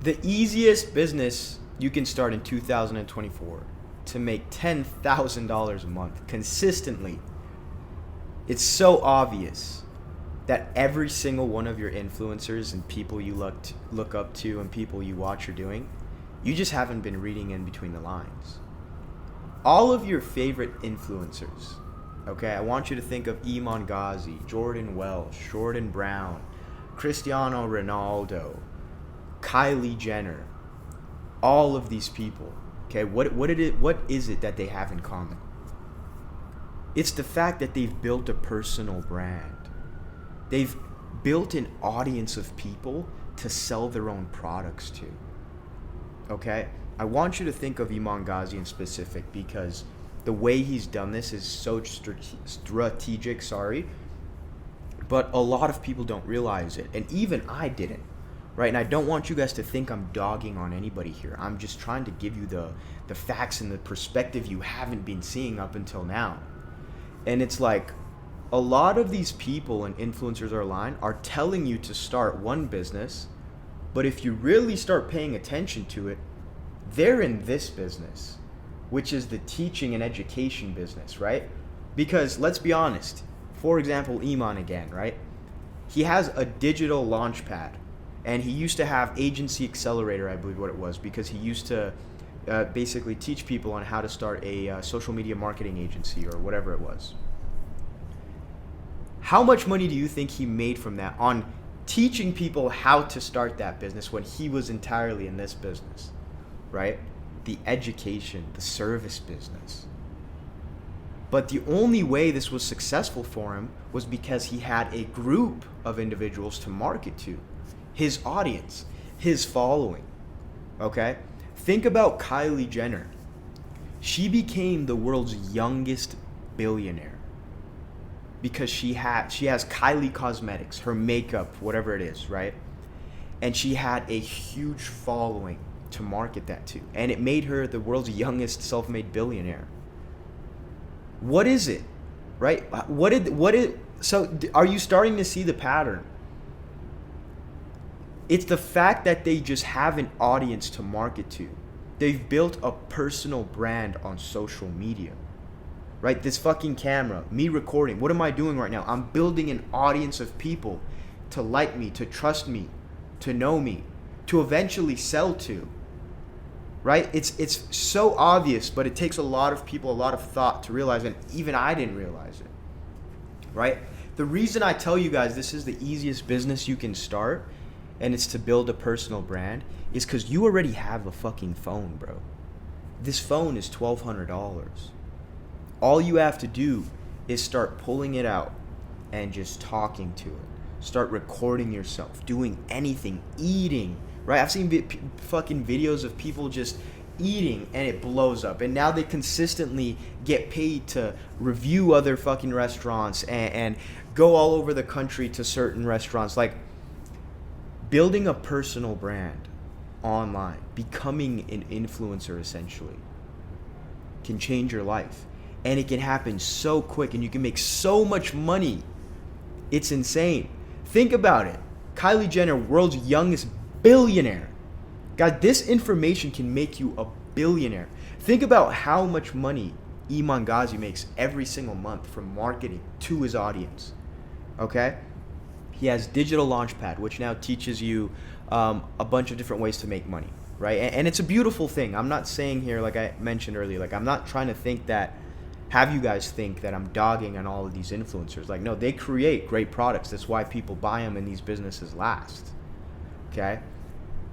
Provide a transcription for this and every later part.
The easiest business you can start in 2024 to make $10,000 a month consistently. It's so obvious that every single one of your influencers and people you look up to and people you watch are doing, you just haven't been reading in between the lines. All of your favorite influencers, okay, I want you to think of Iman Ghazi, Jordan Welsh, Jordan Brown, Cristiano Ronaldo, Kylie Jenner, all of these people, okay, what is it that they have in common? It's the fact that they've built a personal brand. They've built an audience of people to sell their own products to. Okay? I want you to think of Iman Ghazi in specific because the way he's done this is so strategic, but a lot of people don't realize it. And even I didn't. Right? And I don't want you guys to think I'm dogging on anybody here. I'm just trying to give you the facts and the perspective you haven't been seeing up until now. And it's like a lot of these people and influencers online are telling you to start one business, but if you really start paying attention to it, they're in this business, which is the teaching and education business, right? Because let's be honest, for example, Iman again, right? He has a digital launch pad. And he used to have Agency Accelerator, I believe what it was, because he used to basically teach people on how to start a social media marketing agency or whatever it was. How much money do you think he made from that on teaching people how to start that business when he was entirely in this business, right? The education, the service business. But the only way this was successful for him was because he had a group of individuals to market to. His audience, his following, okay? Think about Kylie Jenner. She became the world's youngest billionaire because she has Kylie Cosmetics, her makeup, whatever it is, right? And she had a huge following to market that to. And it made her the world's youngest self-made billionaire. What is it, right? So are you starting to see the pattern? It's the fact that they just have an audience to market to. They've built a personal brand on social media, right? This fucking camera, me recording. What am I doing right now? I'm building an audience of people to like me, to trust me, to know me, to eventually sell to, right? It's so obvious, but it takes a lot of people, a lot of thought to realize, and even I didn't realize it, right? The reason I tell you guys this is the easiest business you can start, and it's to build a personal brand, is because you already have a fucking phone, bro. This phone is $1,200. All you have to do is start pulling it out and just talking to it. Start recording yourself, doing anything, eating, right? I've seen fucking videos of people just eating and it blows up. And now they consistently get paid to review other fucking restaurants and go all over the country to certain restaurants. Like, building a personal brand online, becoming an influencer essentially, can change your life. And it can happen so quick and you can make so much money. It's insane. Think about it. Kylie Jenner, world's youngest billionaire. God, this information can make you a billionaire. Think about how much money Iman Ghazi makes every single month from marketing to his audience. Okay? He has Digital Launchpad, which now teaches you a bunch of different ways to make money, right? And it's a beautiful thing. I'm not saying here, like I mentioned earlier, like I'm not trying to have you guys think that I'm dogging on all of these influencers. Like, no, they create great products. That's why people buy them and these businesses last, okay?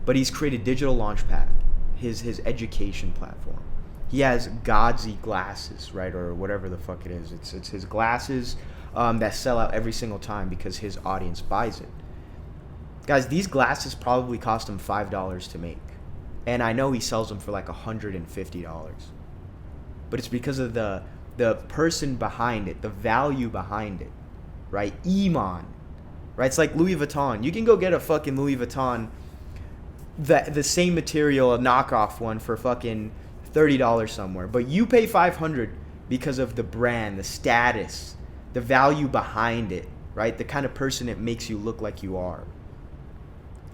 But he's created Digital Launchpad, his education platform. He has Ghazi glasses, right, or whatever the fuck it is. It's his glasses that sell out every single time because his audience buys it. Guys, these glasses probably cost him $5 to make. And I know he sells them for like $150. But it's because of the person behind it, the value behind it, right? Iman, right? It's like Louis Vuitton. You can go get a fucking Louis Vuitton, the same material, a knockoff one for fucking $30 somewhere. But you pay $500 because of the brand, the status, the value behind it, right? The kind of person it makes you look like you are.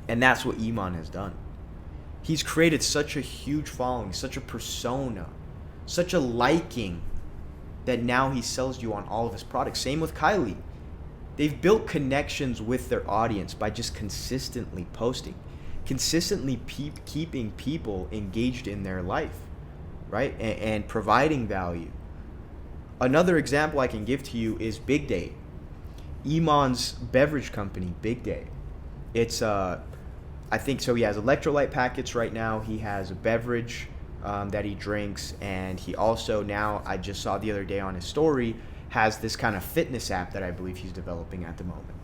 And that's what Iman has done. He's created such a huge following, such a persona, such a liking, that now he sells you on all of his products. Same with Kylie. They've built connections with their audience by just consistently posting, consistently keeping people engaged in their life, right? And providing value. Another example I can give to you is Big Day. Iman's beverage company, Big Day. It's I think so. He has electrolyte packets right now. He has a beverage that he drinks, and he also now, I just saw the other day on his story, has this kind of fitness app that I believe he's developing at the moment.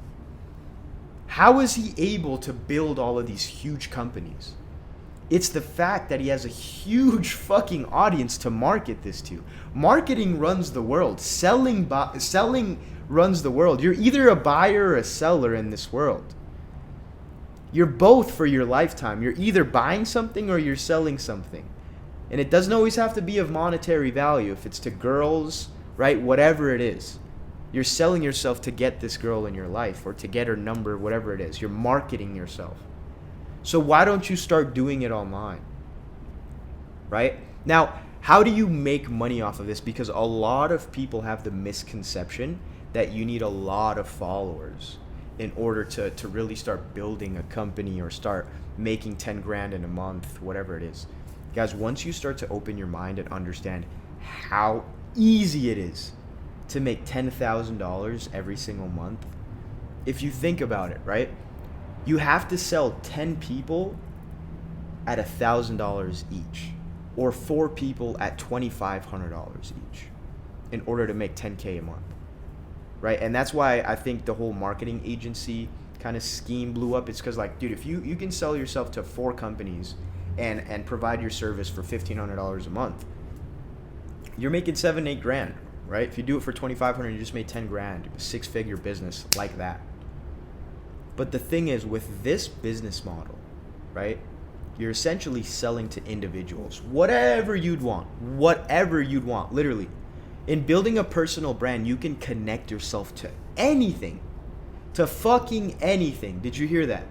How is he able to build all of these huge companies? It's the fact that he has a huge fucking audience to market this to. Marketing runs the world. Selling runs the world. You're either a buyer or a seller in this world. You're both for your lifetime. You're either buying something or you're selling something. And it doesn't always have to be of monetary value. If it's to girls, right? Whatever it is. You're selling yourself to get this girl in your life or to get her number, whatever it is. You're marketing yourself. So why don't you start doing it online? Right? Now, how do you make money off of this? Because a lot of people have the misconception that you need a lot of followers in order to really start building a company or start making 10 grand in a month, whatever it is. Guys, once you start to open your mind and understand how easy it is to make $10,000 every single month, if you think about it, right? You have to sell 10 people at $1,000 each, or 4 people at $2,500 each in order to make 10K a month. Right? And that's why I think the whole marketing agency kind of scheme blew up. It's because, like, dude, if you can sell yourself to 4 companies and provide your service for $1,500 a month, you're making 7-8 grand, right? If you do it for $2,500, you just made 10 grand, a 6-figure business like that. But the thing is, with this business model, right, you're essentially selling to individuals, whatever you'd want, literally. In building a personal brand, you can connect yourself to anything, to fucking anything. Did you hear that?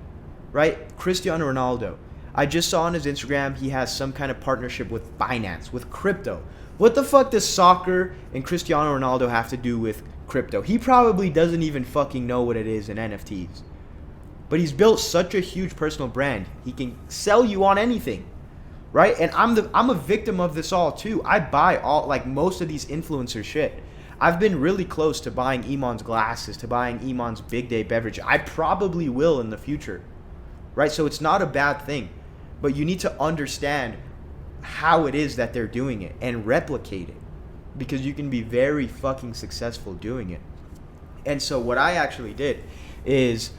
Right? Cristiano Ronaldo. I just saw on his Instagram he has some kind of partnership with Binance, with crypto. What the fuck does soccer and Cristiano Ronaldo have to do with crypto? He probably doesn't even fucking know what it is in NFTs. But he's built such a huge personal brand. He can sell you on anything. Right? And I'm a victim of this all too. I buy all, like, most of these influencer shit. I've been really close to buying Iman's glasses, to buying Iman's Big Day beverage. I probably will in the future. Right? So it's not a bad thing. But you need to understand how it is that they're doing it and replicate it. Because you can be very fucking successful doing it. And so what I actually did is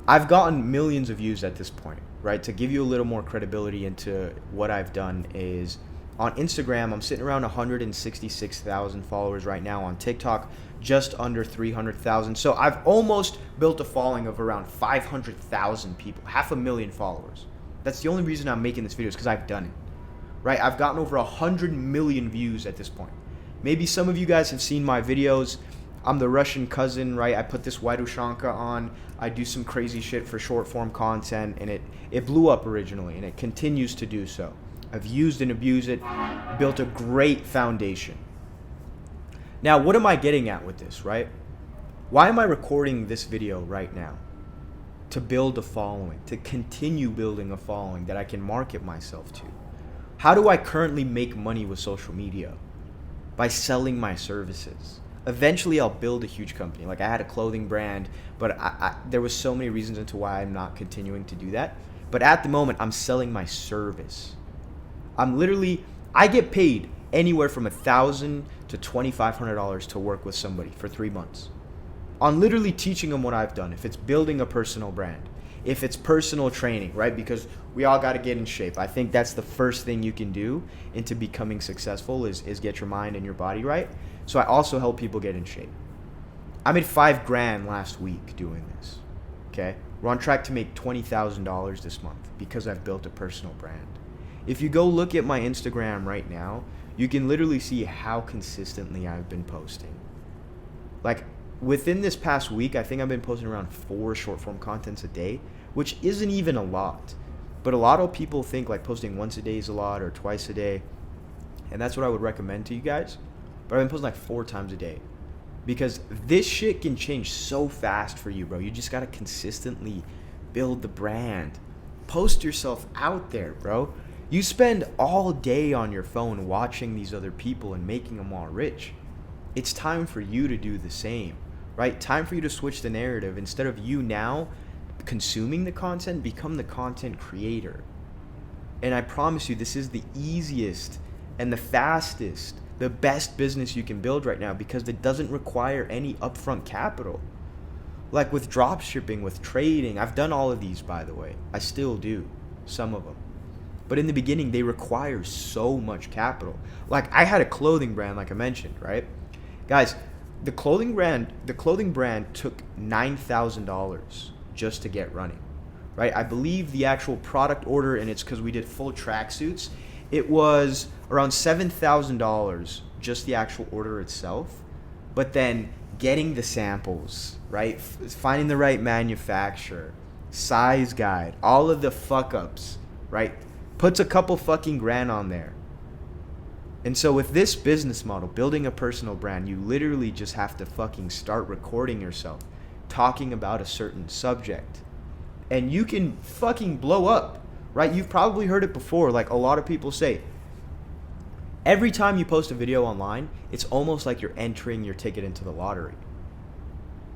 I've gotten millions of views at this point. Right, to give you a little more credibility into what I've done is on Instagram, I'm sitting around 166,000 followers right now. On TikTok, just under 300,000. So I've almost built a following of around 500,000 people, 500,000 followers. That's the only reason I'm making this video is because I've done it. Right, I've gotten over 100 million views at this point. Maybe some of you guys have seen my videos. I'm the Russian cousin, right? I put this white Ushanka on. I do some crazy shit for short form content, and it blew up originally, and it continues to do so. I've used and abused it, built a great foundation. Now, what am I getting at with this, right? Why am I recording this video right now? To build a following, to continue building a following that I can market myself to. How do I currently make money with social media? By selling my services. Eventually, I'll build a huge company. Like, I had a clothing brand, but there was so many reasons into why I'm not continuing to do that. But at the moment, I'm selling my service. I get paid anywhere from $1,000 to $2,500 to work with somebody for 3 months. On literally teaching them what I've done. If it's building a personal brand, if it's personal training, right? Because we all got to get in shape. I think that's the first thing you can do into becoming successful is get your mind and your body right. So I also help people get in shape. I made $5 grand last week doing this. Okay? We're on track to make $20,000 this month because I've built a personal brand. If you go look at my Instagram right now, you can literally see how consistently I've been posting. Like, within this past week, I think I've been posting around 4 short form contents a day, which isn't even a lot. But a lot of people think like posting once a day is a lot or twice a day. And that's what I would recommend to you guys. But I've been posting like 4 times a day. Because this shit can change so fast for you, bro. You just got to consistently build the brand. Post yourself out there, bro. You spend all day on your phone watching these other people and making them all rich. It's time for you to do the same, right? Time for you to switch the narrative. Instead of you now consuming the content, become the content creator. And I promise you, this is the easiest and the fastest, the best business you can build right now, because it doesn't require any upfront capital. Like with drop shipping, with trading, I've done all of these, by the way. I still do, some of them. But in the beginning, they require so much capital. Like I had a clothing brand, like I mentioned, right? Guys, the clothing brand took $9,000 just to get running, right? I believe the actual product order, and it's because we did full tracksuits, it was around $7,000 just the actual order itself. But then getting the samples, right? Finding the right manufacturer, size guide, all of the fuck ups, right? Puts a couple fucking grand on there. And so with this business model, building a personal brand, you literally just have to fucking start recording yourself talking about a certain subject. And you can fucking blow up, right? You've probably heard it before. Like a lot of people say, every time you post a video online, it's almost like you're entering your ticket into the lottery.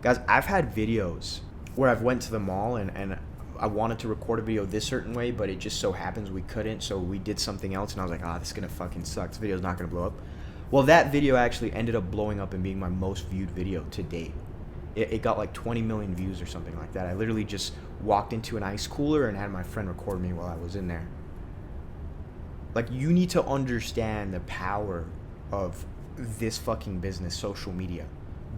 Guys, I've had videos where I've went to the mall and I wanted to record a video this certain way, but it just so happens we couldn't, so we did something else, and I was like, this is gonna fucking suck. This video's not gonna blow up. Well, that video actually ended up blowing up and being my most viewed video to date. It got like 20 million views or something like that. I literally just walked into an ice cooler and had my friend record me while I was in there. Like, you need to understand the power of this fucking business, social media,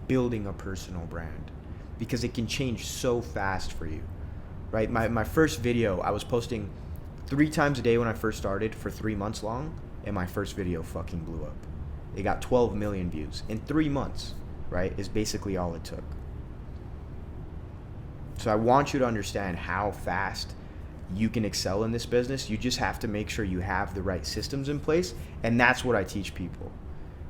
building a personal brand, because it can change so fast for you, right? My first video, I was posting 3 times a day when I first started for 3 months long, and my first video fucking blew up. It got 12 million views in 3 months, right? Is basically all it took. So I want you to understand how fast you can excel in this business. You just have to make sure you have the right systems in place, and that's what I teach people.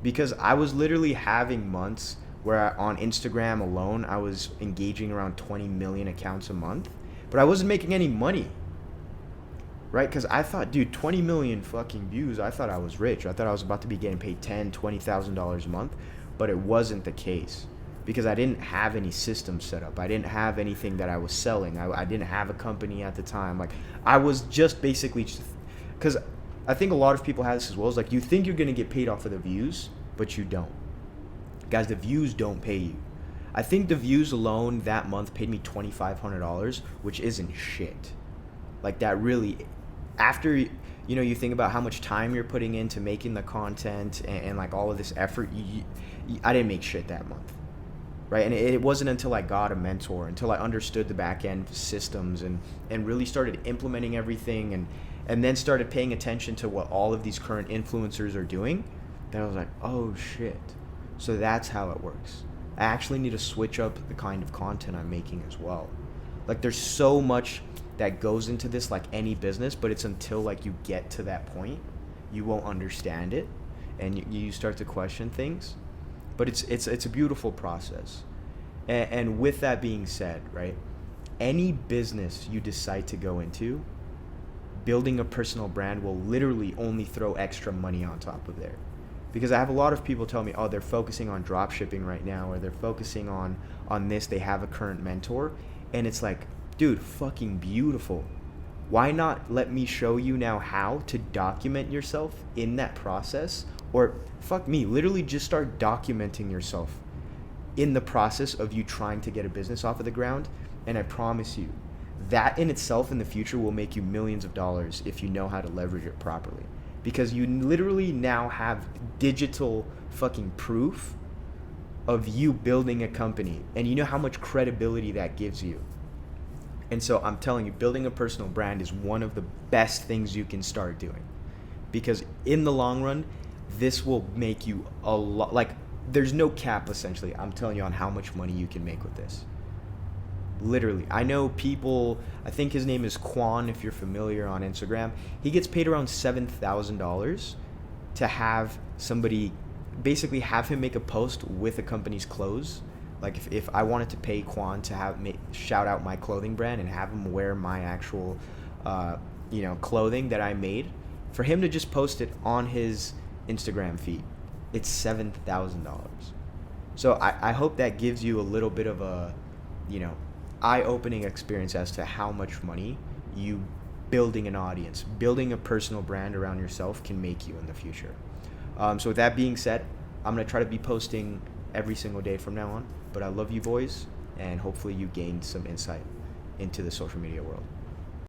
Because I was literally having months where on Instagram alone, I was engaging around 20 million accounts a month, but I wasn't making any money, right? Because I thought, dude, 20 million fucking views, I thought I was rich. I thought I was about to be getting paid $10,000, $20,000 a month, but it wasn't the case. Because I didn't have any systems set up. I didn't have anything that I was selling. I didn't have a company at the time. Like, I was just basically, because I think a lot of people have this as well. It's like, you think you're going to get paid off of the views, but you don't. Guys, the views don't pay you. I think the views alone that month paid me $2,500, which isn't shit. Like, that really, after, you think about how much time you're putting into making the content and like all of this effort, I didn't make shit that month. Right, and it wasn't until I got a mentor, until I understood the back end systems and really started implementing everything and then started paying attention to what all of these current influencers are doing, that I was like, oh shit, so that's how it works. I actually need to switch up the kind of content I'm making as well. Like, there's so much that goes into this, like any business, but it's until like you get to that point, you won't understand it, and you start to question things. But it's a beautiful process. And with that being said, right, any business you decide to go into, building a personal brand will literally only throw extra money on top of there. Because I have a lot of people tell me, oh, they're focusing on drop shipping right now, or they're focusing on this, they have a current mentor. And it's like, dude, fucking beautiful. Why not let me show you now how to document yourself in that process? Or fuck me, literally just start documenting yourself in the process of you trying to get a business off of the ground. And I promise you, that in itself in the future will make you millions of dollars if you know how to leverage it properly. Because you literally now have digital fucking proof of you building a company. And you know how much credibility that gives you. And so I'm telling you, building a personal brand is one of the best things you can start doing. Because in the long run, this will make you a lot, like, there's no cap essentially, I'm telling you, on how much money you can make with this. Literally, I know people. I think his name is Quan. If you're familiar on Instagram, he gets paid around $7,000 to have somebody basically have him make a post with a company's clothes. Like if I wanted to pay Quan to shout out my clothing brand and have him wear my actual, clothing that I made, for him to just post it on his Instagram feed, it's $7,000. So I hope that gives you a little bit of a, you know, eye-opening experience as to how much money you building an audience, building a personal brand around yourself can make you in the future. So with that being said, I'm going to try to be posting every single day from now on. But I love you boys, and hopefully you gained some insight into the social media world.